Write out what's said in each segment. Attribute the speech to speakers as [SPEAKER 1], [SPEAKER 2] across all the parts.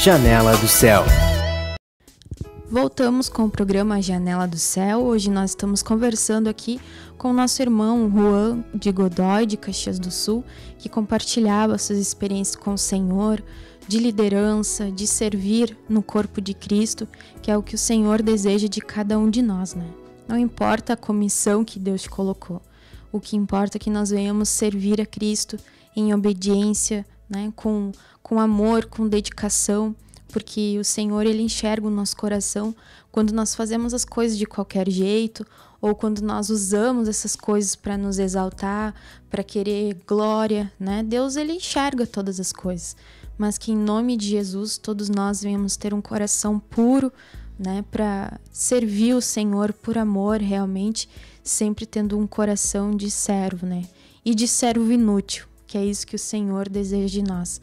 [SPEAKER 1] Janela do Céu.
[SPEAKER 2] Voltamos com o programa Janela do Céu. Hoje nós estamos conversando aqui com o nosso irmão Juan de Godoy, de Caxias do Sul, que compartilhava suas experiências com o Senhor, de liderança, de servir no corpo de Cristo, que é o que o Senhor deseja de cada um de nós, né? Não importa a comissão que Deus te colocou, o que importa é que nós venhamos servir a Cristo em obediência, né? Com amor, com dedicação, porque o Senhor, Ele enxerga o nosso coração quando nós fazemos as coisas de qualquer jeito, ou quando nós usamos essas coisas para nos exaltar, para querer glória, né? Deus, Ele enxerga todas as coisas, mas que em nome de Jesus todos nós venhamos ter um coração puro, né? Para servir o Senhor por amor realmente, sempre tendo um coração de servo, né? E de servo inútil, que é isso que o Senhor deseja de nós.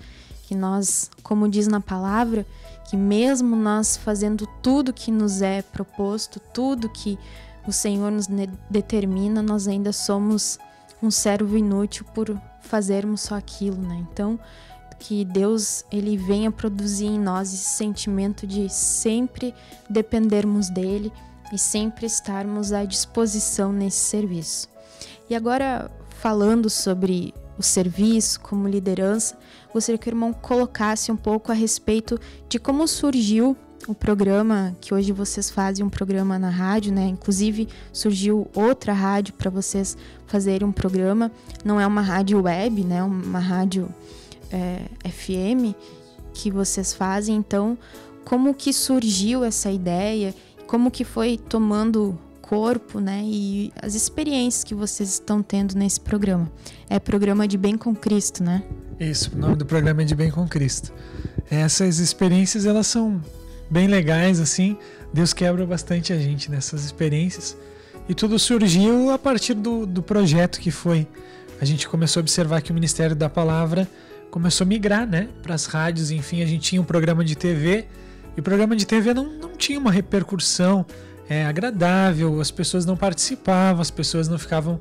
[SPEAKER 2] Que nós, como diz na palavra, que mesmo nós fazendo tudo que nos é proposto, tudo que o Senhor nos determina, nós ainda somos um servo inútil por fazermos só aquilo, né? Então, que Deus, Ele venha produzir em nós esse sentimento de sempre dependermos dEle e sempre estarmos à disposição nesse serviço. E agora, falando sobre o serviço como liderança, gostaria que o irmão colocasse um pouco a respeito de como surgiu o programa, que hoje vocês fazem um programa na rádio, né? Inclusive surgiu outra rádio para vocês fazerem um programa, não é uma rádio web, né? Uma rádio FM que vocês fazem. Então, como que surgiu essa ideia, como que foi tomando corpo, né? E as experiências que vocês estão tendo nesse programa. É programa de Bem com Cristo, né?
[SPEAKER 3] Isso, o nome do programa é de Bem com Cristo. Essas experiências, elas são bem legais, assim. Deus quebra bastante a gente nessas experiências. E tudo surgiu a partir do projeto que foi. A gente começou a observar que o Ministério da Palavra começou a migrar, né, para as rádios. Enfim, a gente tinha um programa de TV, e o programa de TV não tinha uma repercussão agradável, as pessoas não participavam, as pessoas não ficavam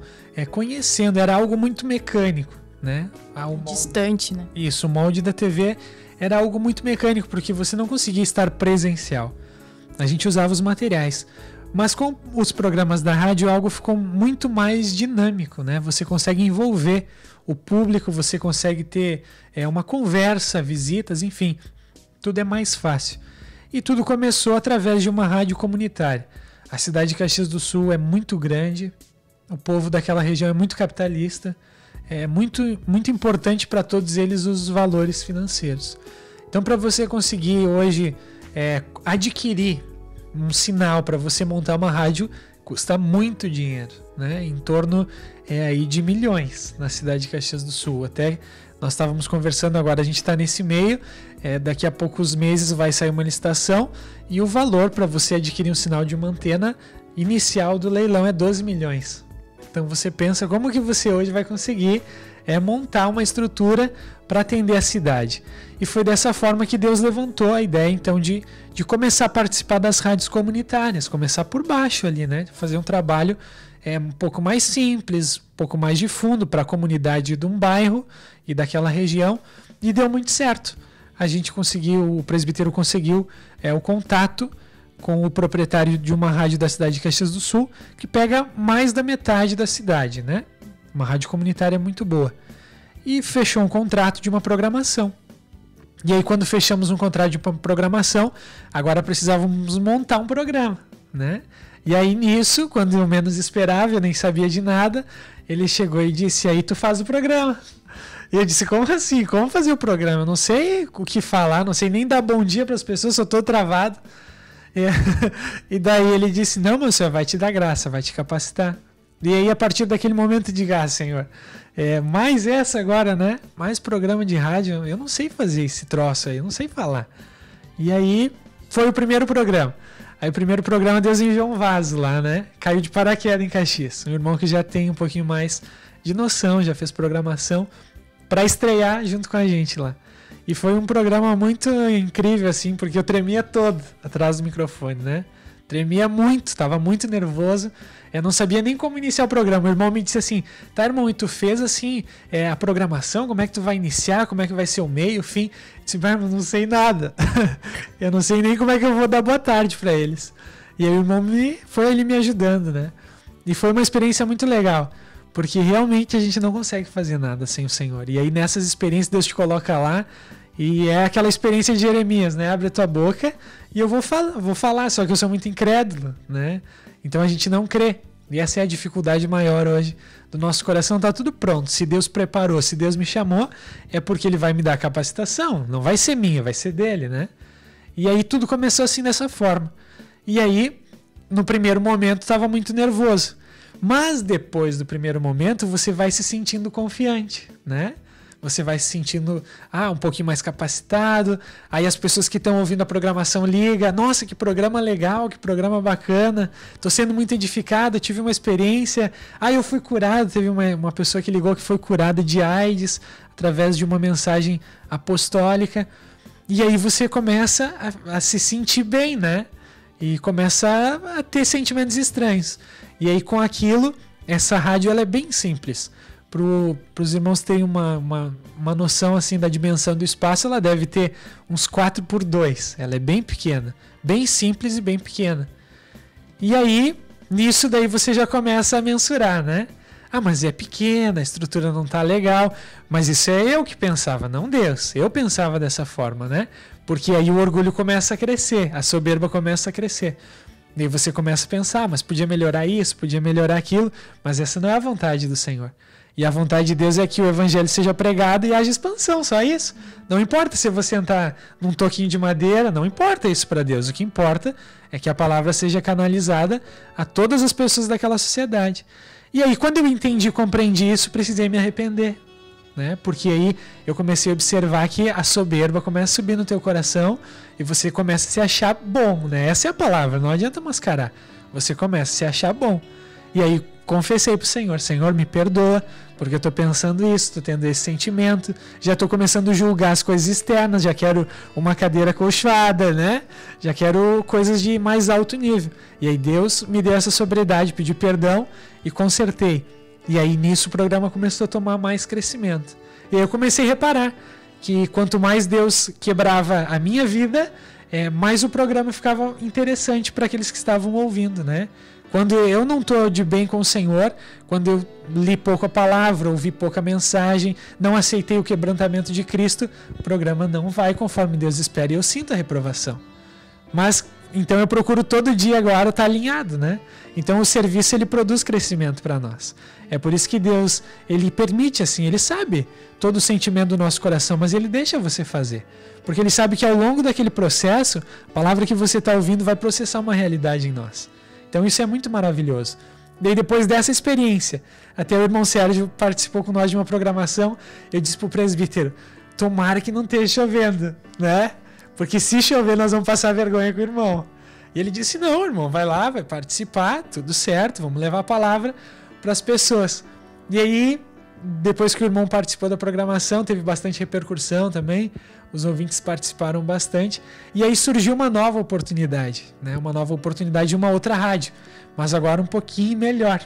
[SPEAKER 3] conhecendo, era algo muito mecânico, né?
[SPEAKER 2] Distante, né?
[SPEAKER 3] Isso, o molde da TV era algo muito mecânico, porque você não conseguia estar presencial. A gente usava os materiais. Mas com os programas da rádio, algo ficou muito mais dinâmico, né? Você consegue envolver o público, você consegue ter uma conversa, visitas, enfim, tudo é mais fácil. E tudo começou através de uma rádio comunitária. A cidade de Caxias do Sul é muito grande, o povo daquela região é muito capitalista, é muito, muito importante para todos eles os valores financeiros. Então, para você conseguir hoje adquirir um sinal para você montar uma rádio, custa muito dinheiro, né? Em torno aí de milhões na cidade de Caxias do Sul. Até nós estávamos conversando agora, a gente está nesse meio, daqui a poucos meses vai sair uma licitação e o valor para você adquirir um sinal de uma antena inicial do leilão é 12 milhões. Então você pensa como que você hoje vai conseguir montar uma estrutura para atender a cidade. E foi dessa forma que Deus levantou a ideia então de começar a participar das rádios comunitárias, começar por baixo ali, né? Fazer um trabalho um pouco mais simples, um pouco mais de fundo para a comunidade de um bairro e daquela região, e deu muito certo. A gente conseguiu, o presbítero conseguiu o contato com o proprietário de uma rádio da cidade de Caxias do Sul, que pega mais da metade da cidade, né? Uma rádio comunitária muito boa. E fechou um contrato de uma programação. E aí, quando fechamos um contrato de programação, agora precisávamos montar um programa, né? E aí, nisso, quando eu menos esperava, eu nem sabia de nada, ele chegou e disse, aí tu faz o programa. E eu disse, como assim? Como fazer o programa? Eu não sei o que falar, não sei nem dar bom dia para as pessoas, só estou travado. E daí ele disse, não, meu Senhor, vai te dar graça, vai te capacitar. E aí, a partir daquele momento, diga, Senhor, mais essa agora, né? Mais programa de rádio, eu não sei fazer esse troço aí, eu não sei falar. E aí, foi o primeiro programa. Aí o primeiro programa Deus enviou um vaso lá, né? Caiu de paraquedas em Caxias. Um irmão que já tem um pouquinho mais de noção, já fez programação, para estrear junto com a gente lá. E foi um programa muito incrível, assim, porque eu tremia todo atrás do microfone, né? Tremia muito, estava muito nervoso. Eu não sabia nem como iniciar o programa. O irmão me disse assim: tá, irmão, e tu fez assim a programação? Como é que tu vai iniciar? Como é que vai ser o meio, o fim? Eu disse: irmão, não sei nada. Eu não sei nem como é que eu vou dar boa tarde para eles. E aí o irmão foi ali me ajudando, né? E foi uma experiência muito legal, porque realmente a gente não consegue fazer nada sem o Senhor. E aí nessas experiências Deus te coloca lá. E é aquela experiência de Jeremias, né? Abre a tua boca e eu vou falar, só que eu sou muito incrédulo, né? Então a gente não crê. E essa é a dificuldade maior hoje do nosso coração. Tá tudo pronto. Se Deus preparou, se Deus me chamou, é porque Ele vai me dar capacitação. Não vai ser minha, vai ser dele, né? E aí tudo começou assim dessa forma. E aí, no primeiro momento, estava muito nervoso. Mas depois do primeiro momento, você vai se sentindo confiante, né? Você vai se sentindo um pouquinho mais capacitado. Aí as pessoas que estão ouvindo a programação ligam: nossa, que programa legal, que programa bacana, estou sendo muito edificado, tive uma experiência, eu fui curado. Teve uma pessoa que ligou que foi curada de AIDS através de uma mensagem apostólica. E aí você começa a se sentir bem, né? E começa a ter sentimentos estranhos. E aí com aquilo, essa rádio ela é bem simples. Para os irmãos terem uma noção assim da dimensão do espaço, ela deve ter uns 4x2. Ela é bem pequena, bem simples e bem pequena. E aí, nisso daí você já começa a mensurar, né? Mas é pequena, a estrutura não tá legal. Mas isso é eu que pensava, não Deus. Eu pensava dessa forma, né? Porque aí o orgulho começa a crescer, a soberba começa a crescer. E aí você começa a pensar: mas podia melhorar isso, podia melhorar aquilo. Mas essa não é a vontade do Senhor. E a vontade de Deus é que o evangelho seja pregado e haja expansão, só isso. Não importa se você entrar num toquinho de madeira, não importa isso para Deus. O que importa é que a palavra seja canalizada a todas as pessoas daquela sociedade. E aí, quando eu entendi e compreendi isso, precisei me arrepender, né? Porque aí eu comecei a observar que a soberba começa a subir no teu coração e você começa a se achar bom, né? Essa é a palavra, não adianta mascarar. Você começa a se achar bom. E aí confessei para o Senhor: Senhor, me perdoa, porque eu estou pensando isso, estou tendo esse sentimento, já estou começando a julgar as coisas externas, já quero uma cadeira acolchoada, né? Já quero coisas de mais alto nível. E aí Deus me deu essa sobriedade, pedi perdão e consertei. E aí nisso o programa começou a tomar mais crescimento. E aí eu comecei a reparar que quanto mais Deus quebrava a minha vida, mais o programa ficava interessante para aqueles que estavam ouvindo, né? Quando eu não estou de bem com o Senhor, quando eu li pouco a palavra, ouvi pouca mensagem, não aceitei o quebrantamento de Cristo, o programa não vai conforme Deus espera e eu sinto a reprovação. Mas, então eu procuro todo dia agora estar alinhado, né? Então o serviço ele produz crescimento para nós. É por isso que Deus, ele permite assim, ele sabe todo o sentimento do nosso coração, mas ele deixa você fazer. Porque ele sabe que ao longo daquele processo, a palavra que você está ouvindo vai processar uma realidade em nós. Então isso é muito maravilhoso. Daí depois dessa experiência, até o irmão Sérgio participou com nós de uma programação, eu disse pro presbítero: tomara que não esteja chovendo, né? Porque se chover nós vamos passar vergonha com o irmão. E ele disse: não, irmão, vai lá, vai participar, tudo certo, vamos levar a palavra para as pessoas. E aí, depois que o irmão participou da programação, teve bastante repercussão também, os ouvintes participaram bastante, e aí surgiu uma nova oportunidade, né? Uma nova oportunidade de uma outra rádio, mas agora um pouquinho melhor.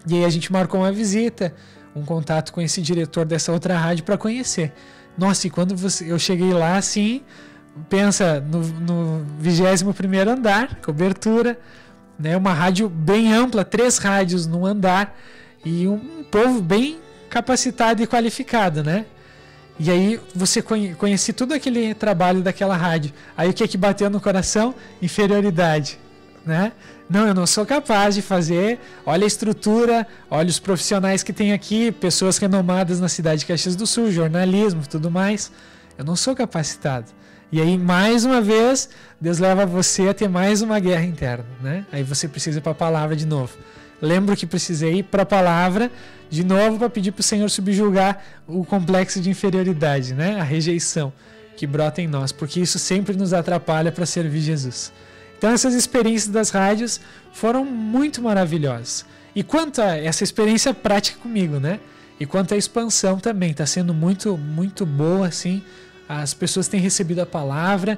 [SPEAKER 3] E aí a gente marcou uma visita, um contato com esse diretor dessa outra rádio para conhecer. Nossa, e quando eu cheguei lá, assim, pensa no 21º andar, cobertura, né? Uma rádio bem ampla, 3 rádios num andar, e um povo bem capacitado e qualificado, né? E aí você conhece todo aquele trabalho daquela rádio. Aí o que bateu no coração? Inferioridade, né? Não, eu não sou capaz de fazer. Olha a estrutura, olha os profissionais que tem aqui, pessoas renomadas na cidade de Caxias do Sul, jornalismo, tudo mais. Eu não sou capacitado. E aí, mais uma vez, Deus leva você a ter mais uma guerra interna, né? Aí você precisa ir para a palavra de novo. Lembro que precisei ir para a palavra de novo para pedir para o Senhor subjugar o complexo de inferioridade, né? A rejeição que brota em nós, porque isso sempre nos atrapalha para servir Jesus. Então essas experiências das rádios foram muito maravilhosas. E quanto a essa experiência prática comigo, né? E quanto à expansão também, está sendo muito, muito boa, assim. As pessoas têm recebido a palavra,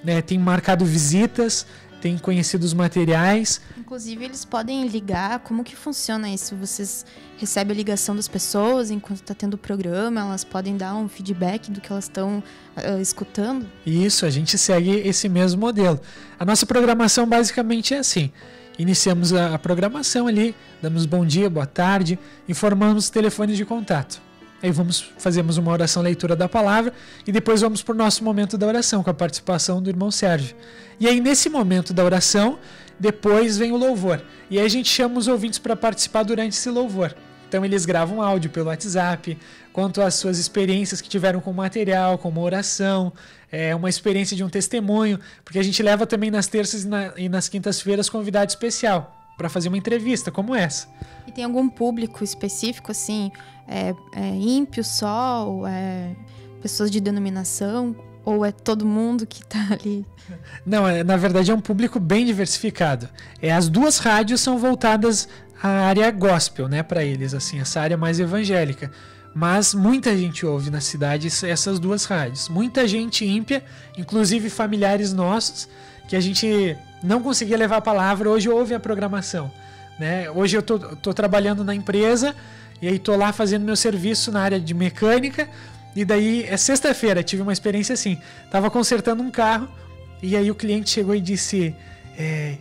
[SPEAKER 3] né? Têm marcado visitas, tem conhecido os materiais.
[SPEAKER 2] Inclusive, eles podem ligar. Como que funciona isso? Vocês recebem a ligação das pessoas enquanto está tendo o programa? Elas podem dar um feedback do que elas estão escutando?
[SPEAKER 3] Isso, a gente segue esse mesmo modelo. A nossa programação basicamente é assim. Iniciamos a programação ali, damos bom dia, boa tarde, informamos os telefones de contato. Aí fazemos uma oração, leitura da palavra, e depois vamos para o nosso momento da oração, com a participação do irmão Sérgio. E aí, nesse momento da oração, depois vem o louvor. E aí a gente chama os ouvintes para participar durante esse louvor. Então eles gravam áudio pelo WhatsApp, quanto às suas experiências que tiveram com o material, com uma oração, uma experiência de um testemunho, porque a gente leva também nas terças e nas quintas-feiras convidado especial para fazer uma entrevista como essa.
[SPEAKER 2] E tem algum público específico, assim, ímpio só, ou pessoas de denominação, ou é todo mundo que está ali?
[SPEAKER 3] Não, na verdade é um público bem diversificado. As duas rádios são voltadas à área gospel, né, para eles, assim, essa área mais evangélica. Mas muita gente ouve na cidade essas duas rádios. Muita gente ímpia, inclusive familiares nossos, que a gente não conseguia levar a palavra, hoje ouve a programação. Né? Hoje eu tô trabalhando na empresa, e aí tô lá fazendo meu serviço na área de mecânica, e daí, sexta-feira, tive uma experiência assim, tava consertando um carro, e aí o cliente chegou e disse,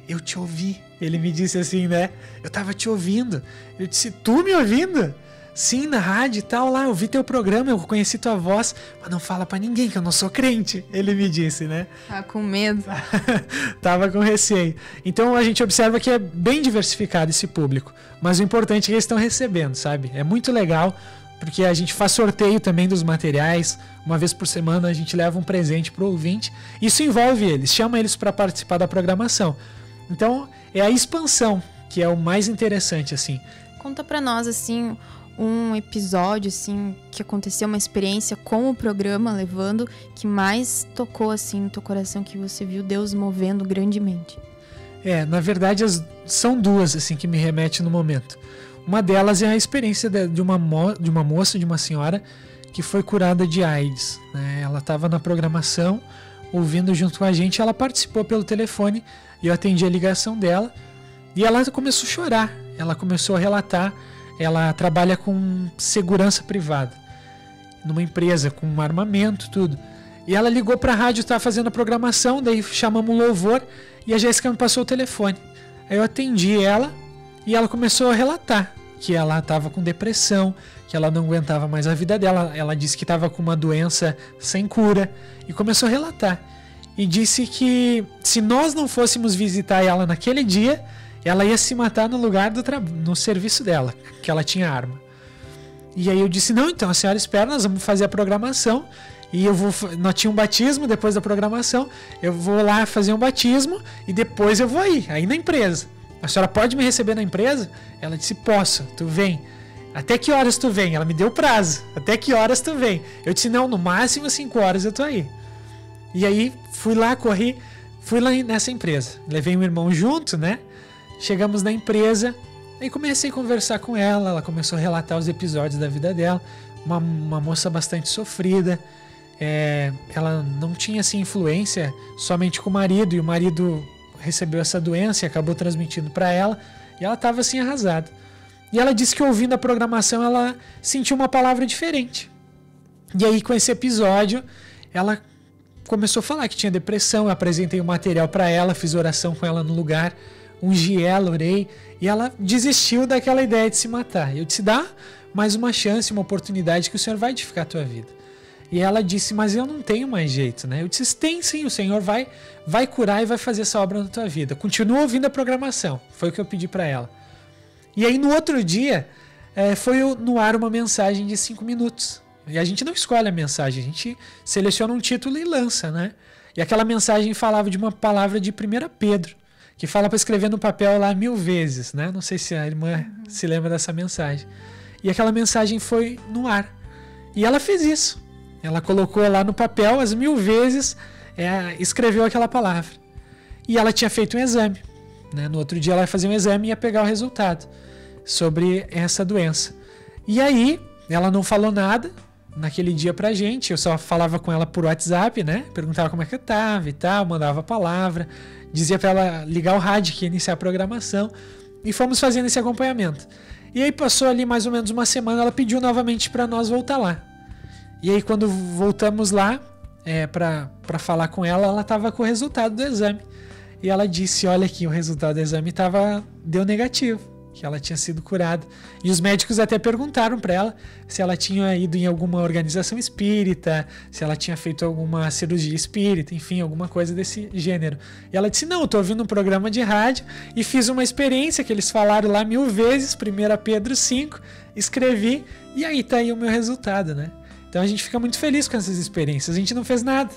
[SPEAKER 3] eu te ouvi. Ele me disse assim, né? Eu tava te ouvindo. Eu disse, tu me ouvindo? Sim, na rádio e tal, lá, eu vi teu programa, eu conheci tua voz, mas não fala pra ninguém que eu não sou crente, ele me disse, né?
[SPEAKER 2] Tá com medo.
[SPEAKER 3] Tava com receio. Então a gente observa que é bem diversificado esse público, mas o importante é que eles estão recebendo, sabe? É muito legal, porque a gente faz sorteio também dos materiais, uma vez por semana a gente leva um presente pro ouvinte, isso envolve eles, chama eles para participar da programação. Então é a expansão que é o mais interessante, assim.
[SPEAKER 2] Conta pra nós, assim, um episódio, assim, que aconteceu, uma experiência com o programa levando, que mais tocou, assim, no teu coração, que você viu Deus movendo grandemente.
[SPEAKER 3] Na verdade, são duas, assim, que me remete no momento. Uma delas é a experiência de uma moça, de uma senhora, que foi curada de AIDS. Né? Ela estava na programação, ouvindo junto com a gente, ela participou pelo telefone, e eu atendi a ligação dela, e ela começou a chorar, ela começou a relatar. Ela trabalha com segurança privada, numa empresa, com um armamento, tudo. E ela ligou para a rádio, estava fazendo a programação, daí chamamos um louvor e a Jéssica me passou o telefone. Aí eu atendi ela e ela começou a relatar que ela estava com depressão, que ela não aguentava mais a vida dela. Ela disse que estava com uma doença sem cura e começou a relatar. E disse que se nós não fôssemos visitar ela naquele dia, ela ia se matar no lugar no serviço dela, que ela tinha arma. E aí eu disse, não, então a senhora espera, nós vamos fazer a programação, e nós tínhamos um batismo depois da programação, eu vou lá fazer um batismo, e depois eu vou aí na empresa. A senhora pode me receber na empresa? Ela disse, posso, tu vem. Até que horas tu vem? Ela me deu prazo, até que horas tu vem? Eu disse, não, no máximo 5 horas eu tô aí. E aí fui lá nessa empresa, levei um irmão junto, né? Chegamos na empresa e comecei a conversar com ela. Ela começou a relatar os episódios da vida dela. Uma moça bastante sofrida. Ela não tinha assim, influência somente com o marido. E o marido recebeu essa doença e acabou transmitindo para ela. E ela estava assim arrasada. E ela disse que ouvindo a programação ela sentiu uma palavra diferente. E aí com esse episódio ela começou a falar que tinha depressão. Eu apresentei o material para ela, fiz oração com ela no lugar. Ungi ela, orei, e ela desistiu daquela ideia de se matar. Eu disse, dá mais uma chance, uma oportunidade que o Senhor vai edificar a tua vida. E ela disse, mas eu não tenho mais jeito, né? Eu disse, tem sim, o Senhor vai curar e vai fazer essa obra na tua vida. Continua ouvindo a programação, foi o que eu pedi para ela. E aí no outro dia, foi no ar uma mensagem de 5 minutos. E a gente não escolhe a mensagem, a gente seleciona um título e lança, né? E aquela mensagem falava de uma palavra de 1 Pedro, que fala para escrever no papel lá 1000 vezes, né? Não sei se a irmã se lembra dessa mensagem. E aquela mensagem foi no ar. E ela fez isso. Ela colocou lá no papel as 1000 vezes, escreveu aquela palavra. E ela tinha feito um exame. Né? No outro dia ela ia fazer um exame e ia pegar o resultado sobre essa doença. E aí, ela não falou nada, naquele dia pra gente. Eu só falava com ela por WhatsApp, né? Perguntava como é que eu tava e tal, mandava a palavra, dizia pra ela ligar o rádio que ia iniciar a programação, e fomos fazendo esse acompanhamento. E aí passou ali mais ou menos uma semana, ela pediu novamente pra nós voltar lá. E aí quando voltamos lá pra falar com ela, ela tava com o resultado do exame. E ela disse, olha aqui, o resultado do exame deu negativo, que ela tinha sido curada. E os médicos até perguntaram para ela se ela tinha ido em alguma organização espírita, se ela tinha feito alguma cirurgia espírita, enfim, alguma coisa desse gênero. E ela disse, não, eu tô ouvindo um programa de rádio e fiz uma experiência que eles falaram lá 1000 vezes, 1 Pedro 5, escrevi e aí tá aí o meu resultado, né? Então a gente fica muito feliz com essas experiências. A gente não fez nada,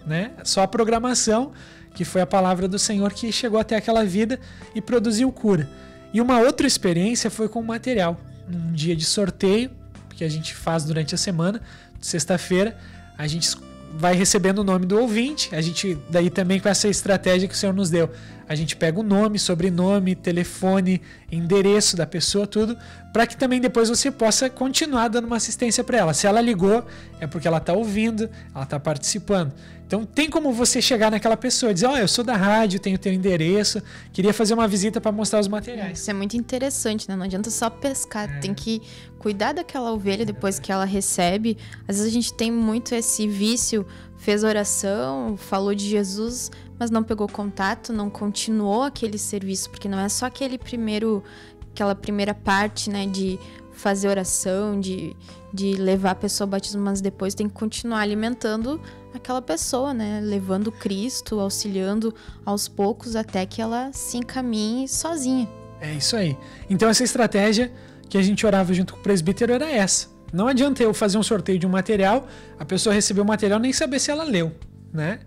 [SPEAKER 3] né? Só a programação, que foi a palavra do Senhor que chegou até aquela vida e produziu cura. E uma outra experiência foi com o material. Um dia de sorteio, que a gente faz durante a semana, sexta-feira, a gente vai recebendo o nome do ouvinte, a gente, daí também com essa estratégia que o Senhor nos deu, a gente pega o nome, sobrenome, telefone, endereço da pessoa, tudo, para que também depois você possa continuar dando uma assistência para ela. Se ela ligou, é porque ela está ouvindo, ela está participando. Então tem como você chegar naquela pessoa e dizer, eu sou da rádio, tenho teu endereço, queria fazer uma visita para mostrar os materiais.
[SPEAKER 2] Isso é muito interessante, né? Não adianta só pescar, tem que cuidar daquela ovelha depois que ela recebe. Às vezes a gente tem muito esse vício, fez oração, falou de Jesus, mas não pegou contato, não continuou aquele serviço, porque não é só aquela primeira parte, né, de fazer oração, de levar a pessoa ao batismo, mas depois tem que continuar alimentando aquela pessoa, né, levando Cristo, auxiliando aos poucos até que ela se encaminhe sozinha.
[SPEAKER 3] É isso aí. Então essa estratégia que a gente orava junto com o presbítero era essa. Não adianta eu fazer um sorteio de um material, a pessoa receber o material nem saber se ela leu, né?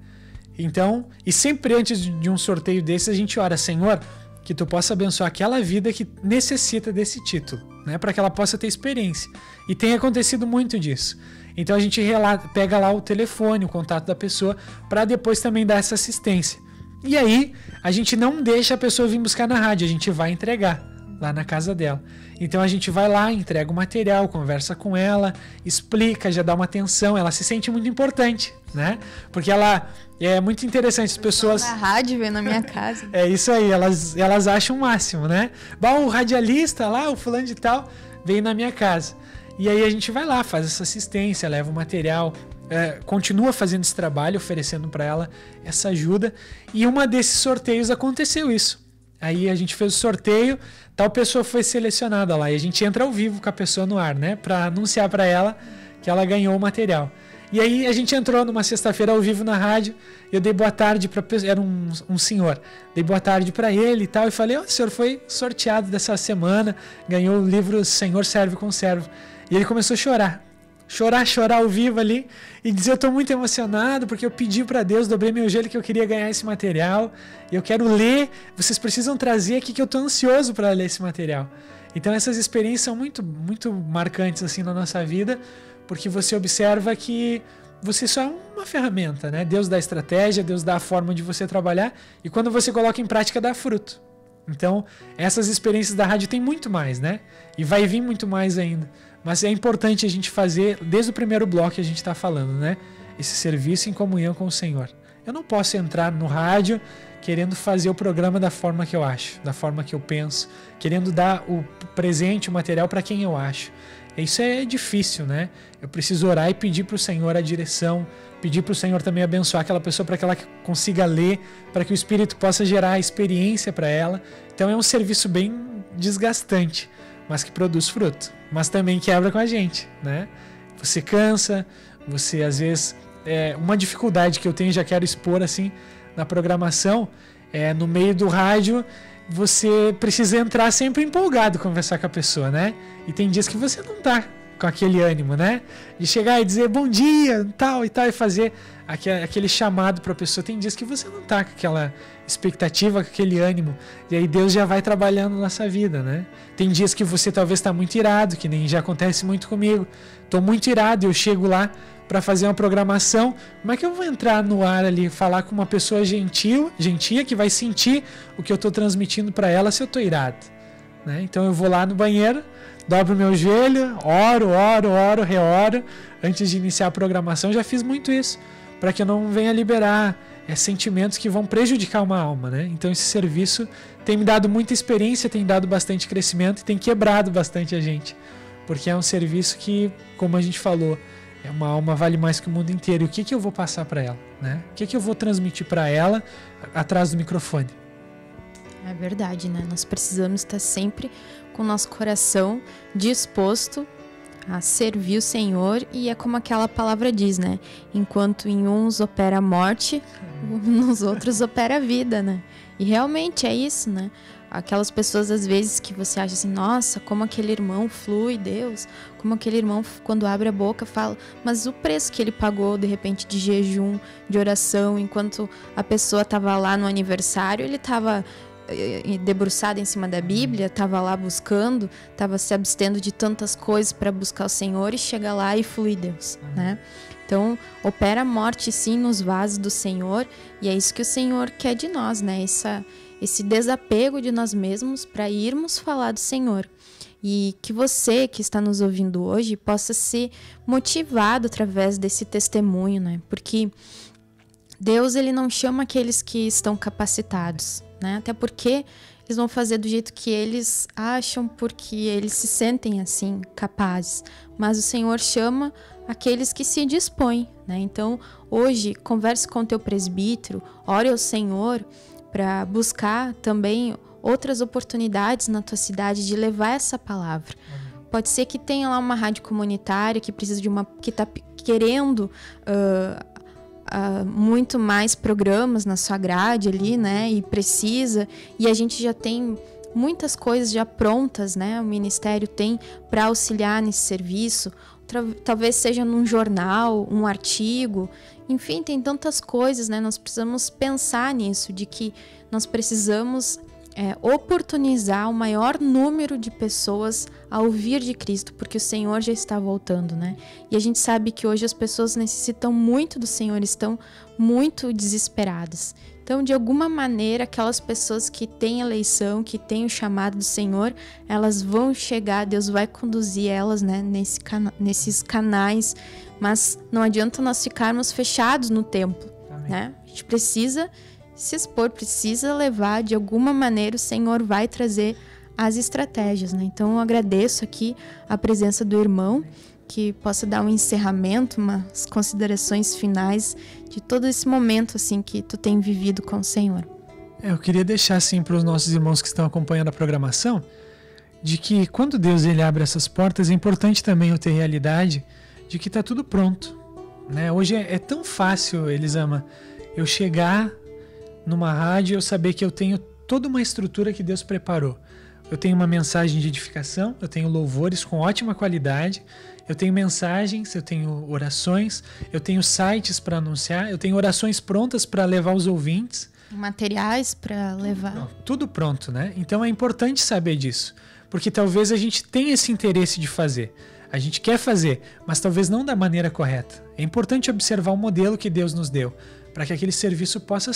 [SPEAKER 3] Então, e sempre antes de um sorteio desses a gente ora, Senhor, que tu possa abençoar aquela vida que necessita desse título, né? Para que ela possa ter experiência. E tem acontecido muito disso. Então a gente pega lá o telefone, o contato da pessoa, para depois também dar essa assistência. E aí, a gente não deixa a pessoa vir buscar na rádio, a gente vai entregar lá na casa dela. Então a gente vai lá, entrega o material, conversa com ela, explica, já dá uma atenção, ela se sente muito importante, né? Porque ela é muito interessante, as pessoas...
[SPEAKER 2] Na rádio, vem na minha casa.
[SPEAKER 3] É isso aí, elas acham o máximo, né? Bom, o radialista lá, o fulano de tal, veio na minha casa. E aí a gente vai lá, faz essa assistência, leva o material, continua fazendo esse trabalho, oferecendo para ela essa ajuda. E uma desses sorteios aconteceu isso. Aí a gente fez o sorteio, tal pessoa foi selecionada lá. E a gente entra ao vivo com a pessoa no ar, né? Para anunciar para ela que ela ganhou o material. E aí a gente entrou numa sexta-feira ao vivo na rádio. Eu dei boa tarde para era um senhor. Dei boa tarde para ele e tal. E falei, o senhor foi sorteado dessa semana. Ganhou o livro Senhor Serve com Servo. E ele começou a chorar. Chorar ao vivo ali e dizer, eu tô muito emocionado porque eu pedi para Deus, dobrei meu joelho que eu queria ganhar esse material e eu quero ler, vocês precisam trazer aqui que eu tô ansioso para ler esse material. Então essas experiências são muito, muito marcantes assim na nossa vida, porque você observa que você só é uma ferramenta, né? Deus dá estratégia, Deus dá a forma de você trabalhar e quando você coloca em prática dá fruto. Então essas experiências da rádio tem muito mais, né? E vai vir muito mais ainda. Mas é importante a gente fazer, desde o primeiro bloco que a gente está falando, né? Esse serviço em comunhão com o Senhor. Eu não posso entrar no rádio querendo fazer o programa da forma que eu acho, da forma que eu penso, querendo dar o presente, o material para quem eu acho. Isso é difícil, né? Eu preciso orar e pedir para o Senhor a direção, pedir para o Senhor também abençoar aquela pessoa para que ela consiga ler, para que o Espírito possa gerar a experiência para ela. Então é um serviço bem desgastante, mas que produz fruto, mas também quebra com a gente, né? Você cansa, você às vezes... uma dificuldade que eu tenho, já quero expor assim na programação, no meio do rádio, você precisa entrar sempre empolgado conversar com a pessoa, né? E tem dias que você não tá com aquele ânimo, né? De chegar e dizer bom dia, tal e tal, e fazer aquele chamado para a pessoa. Tem dias que você não tá com aquela expectativa, com aquele ânimo, e aí Deus já vai trabalhando na nossa vida, né? Tem dias que você talvez está muito irado, que nem já acontece muito comigo. Tô muito irado e eu chego lá para fazer uma programação, como é que eu vou entrar no ar ali, falar com uma pessoa gentia, que vai sentir o que eu estou transmitindo para ela se eu estou irado, né? Então eu vou lá no banheiro, dobro meu joelho, oro, reoro, antes de iniciar a programação. Já fiz muito isso, para que eu não venha liberar sentimentos que vão prejudicar uma alma, né? Então esse serviço tem me dado muita experiência, tem dado bastante crescimento e tem quebrado bastante a gente, porque é um serviço que, como a gente falou, uma alma vale mais que o mundo inteiro. E o que eu vou passar para ela, né? O que eu vou transmitir para ela atrás do microfone?
[SPEAKER 2] É verdade, né? Nós precisamos estar sempre com o nosso coração disposto a servir o Senhor, e é como aquela palavra diz, né? Enquanto em uns opera a morte, nos outros opera a vida, né? E realmente é isso, né? Aquelas pessoas às vezes que você acha assim, nossa, como aquele irmão flui, Deus, como aquele irmão quando abre a boca fala, mas o preço que ele pagou de repente de jejum, de oração, enquanto a pessoa estava lá no aniversário, ele estava debruçado em cima da Bíblia, estava lá buscando, estava se abstendo de tantas coisas para buscar o Senhor, e chega lá e flui Deus, né? Então, opera a morte sim nos vasos do Senhor, e é isso que o Senhor quer de nós, né? Esse desapego de nós mesmos para irmos falar do Senhor. E que você que está nos ouvindo hoje possa ser motivado através desse testemunho, né? Porque Deus, ele não chama aqueles que estão capacitados, né? Até porque eles vão fazer do jeito que eles acham, porque eles se sentem assim, capazes. Mas o Senhor chama aqueles que se dispõem, né? Então, hoje, converse com o teu presbítero, ore ao Senhor para buscar também outras oportunidades na tua cidade de levar essa palavra. Pode ser que tenha lá uma rádio comunitária que precisa de que está querendo muito mais programas na sua grade ali, né? E precisa, e a gente já tem muitas coisas já prontas, né? O Ministério tem para auxiliar nesse serviço. Talvez seja num jornal, um artigo, enfim, tem tantas coisas, né? Nós precisamos pensar nisso, de que nós precisamos oportunizar o maior número de pessoas a ouvir de Cristo, porque o Senhor já está voltando, né? E a gente sabe que hoje as pessoas necessitam muito do Senhor, estão muito desesperadas. Então, de alguma maneira, aquelas pessoas que têm eleição, que têm o chamado do Senhor, elas vão chegar, Deus vai conduzir elas, né, nesses canais, mas não adianta nós ficarmos fechados no templo, né? A gente precisa se expor, precisa levar, de alguma maneira o Senhor vai trazer as estratégias, né? Então eu agradeço aqui a presença do irmão, que possa dar um encerramento, umas considerações finais de todo esse momento assim que tu tem vivido com o Senhor.
[SPEAKER 3] Eu queria deixar assim para os nossos irmãos que estão acompanhando a programação, de que quando Deus ele abre essas portas, é importante também eu ter realidade de que está tudo pronto, né? Hoje é tão fácil, Elisama, eu chegar numa rádio, eu saber que eu tenho toda uma estrutura que Deus preparou. Eu tenho uma mensagem de edificação, eu tenho louvores com ótima qualidade, eu tenho mensagens, eu tenho orações, eu tenho sites para anunciar, eu tenho orações prontas para levar os ouvintes.
[SPEAKER 2] Materiais para levar.
[SPEAKER 3] Tudo pronto, né? Então é importante saber disso, porque talvez a gente tenha esse interesse de fazer. A gente quer fazer, mas talvez não da maneira correta. É importante observar o modelo que Deus nos deu, para que aquele serviço possa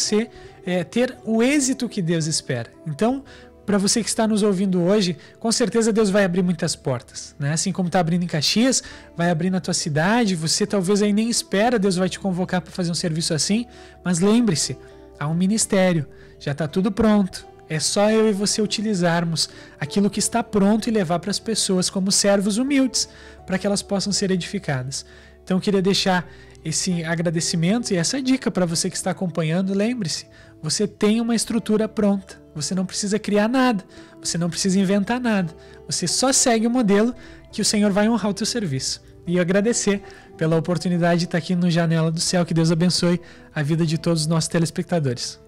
[SPEAKER 3] ter o êxito que Deus espera. Então, para você que está nos ouvindo hoje, com certeza Deus vai abrir muitas portas, né? Assim como está abrindo em Caxias, vai abrir na tua cidade, você talvez aí nem espera, Deus vai te convocar para fazer um serviço assim, mas lembre-se, há um ministério, já está tudo pronto. É só eu e você utilizarmos aquilo que está pronto e levar para as pessoas como servos humildes, para que elas possam ser edificadas. Então eu queria deixar esse agradecimento e essa dica para você que está acompanhando. Lembre-se, você tem uma estrutura pronta, você não precisa criar nada, você não precisa inventar nada, você só segue o modelo que o Senhor vai honrar o teu serviço. E agradecer pela oportunidade de estar aqui no Janela do Céu, que Deus abençoe a vida de todos os nossos telespectadores.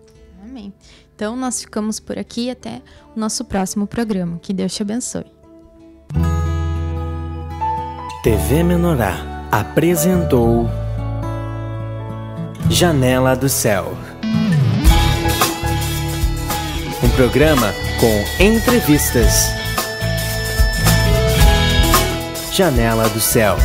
[SPEAKER 2] Amém. Então nós ficamos por aqui até o nosso próximo programa. Que Deus te abençoe.
[SPEAKER 1] TV Menorá apresentou Janela do Céu, um programa com entrevistas. Janela do Céu.